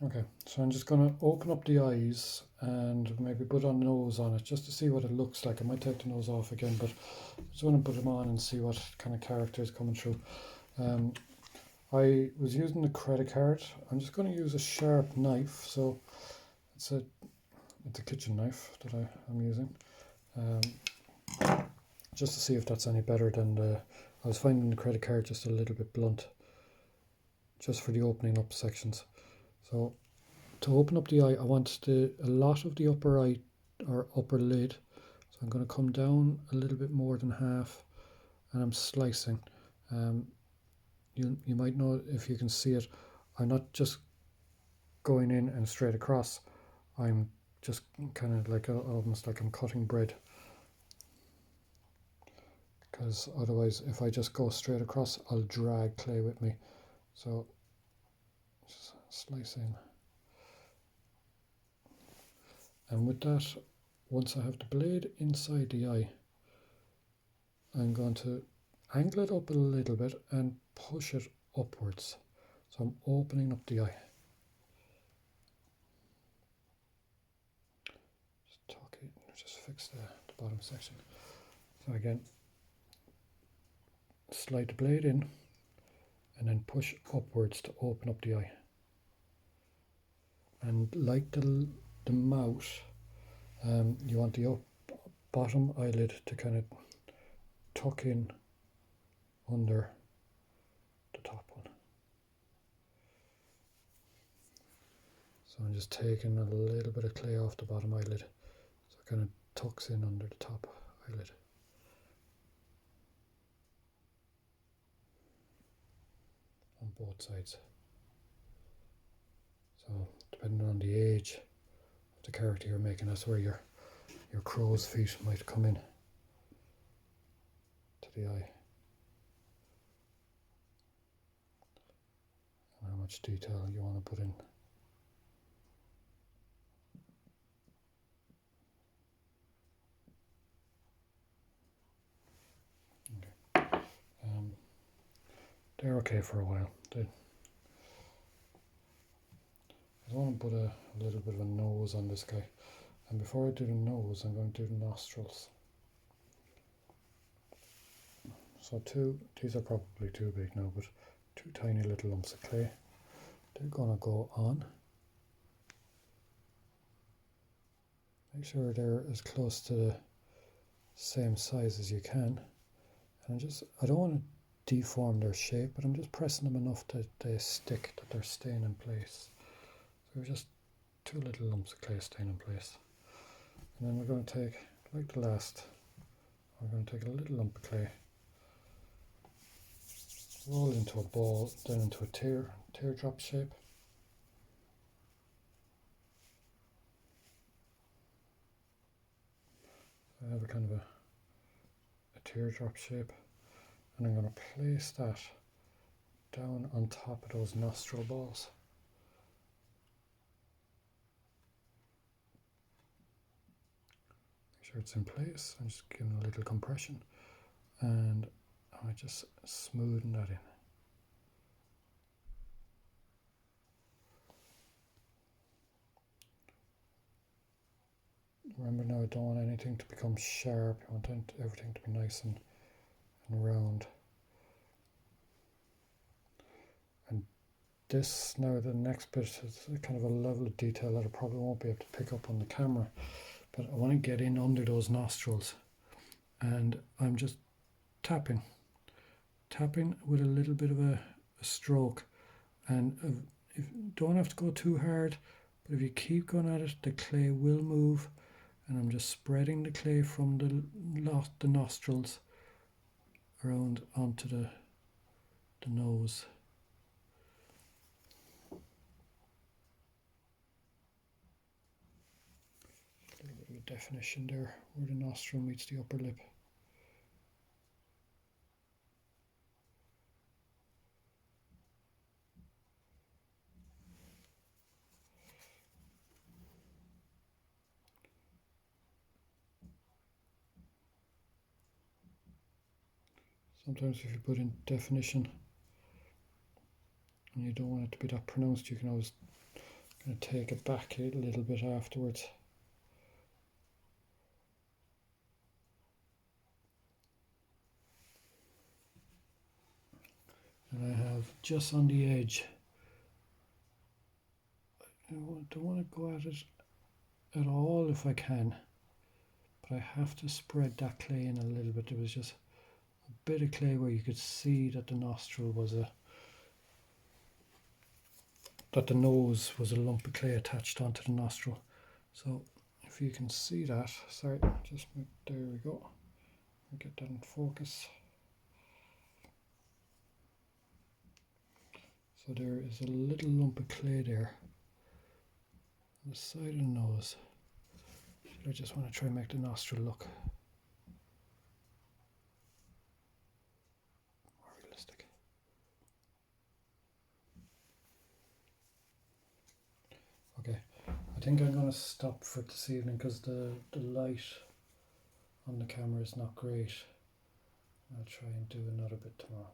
Okay, so I'm just going to open up the eyes and maybe put a nose on it just to see what it looks like. I might take the nose off again, but I just want to put them on and see what kind of character is coming through. Um, I was using the credit card. I'm just going to use a sharp knife. So it's a kitchen knife that I'm using, um, just to see if that's any better than the. I was finding the credit card just a little bit blunt, just for the opening up sections. So to open up the eye, I want a lot of the upper eye or upper lid. So I'm going to come down a little bit more than half, and I'm slicing. Um, you might know if you can see it. I'm not just going in and straight across. I'm just kind of like almost like I'm cutting bread, because otherwise if I just go straight across I'll drag clay with me. So just slice in, and with that, once I have the blade inside the eye, I'm going to angle it up a little bit and push it upwards. So I'm opening up the eye. Just tuck it, just fix the bottom section. So again, slide the blade in and then push upwards to open up the eye. And like the mouth, you want the bottom eyelid to kind of tuck in under the top one. So I'm just taking a little bit of clay off the bottom eyelid, so it kind of tucks in under the top eyelid. On both sides. So depending on the age of the character you're making, that's where your crow's feet might come in to the eye. And how much detail you want to put in. Okay. They're okay for a while. I want to put a little bit of a nose on this guy. And before I do the nose, I'm going to do the nostrils. So these are probably too big now, but two tiny little lumps of clay. They're going to go on. Make sure they're as close to the same size as you can. And I don't want to deform their shape, but I'm just pressing them enough that they stick, that they're staying in place. So just two little lumps of clay staying in place. And then we're going to take, like the last, we're going to take a little lump of clay, roll into a ball, then into a teardrop shape. I have a kind of a teardrop shape, and I'm going to place that down on top of those nostril balls. Make sure it's in place. I'm just giving a little compression, and I just smoothen that in. Remember now, I don't want anything to become sharp. I want everything to be nice and round. And this now, the next bit is kind of a level of detail that I probably won't be able to pick up on the camera, but I want to get in under those nostrils, and I'm just tapping with a little bit of a stroke, and if don't have to go too hard, but if you keep going at it, the clay will move. And I'm just spreading the clay from the nostrils around onto the nose. A little bit of a definition there where the nostril meets the upper lip. Sometimes if you put in definition and you don't want it to be that pronounced, you can always going to take it back a little bit afterwards. And I have just on the edge. I don't want to go at it at all if I can, but I have to spread that clay in a little bit. There was just a bit of clay where you could see that the nostril was that the nose was a lump of clay attached onto the nostril. So if you can see that, sorry, just there we go. I'll get that in focus. So there is a little lump of clay there on the side of the nose. I just want to try and make the nostril look more realistic. Okay, I think I'm going to stop for this evening because the light on the camera is not great. I'll try and do another bit tomorrow.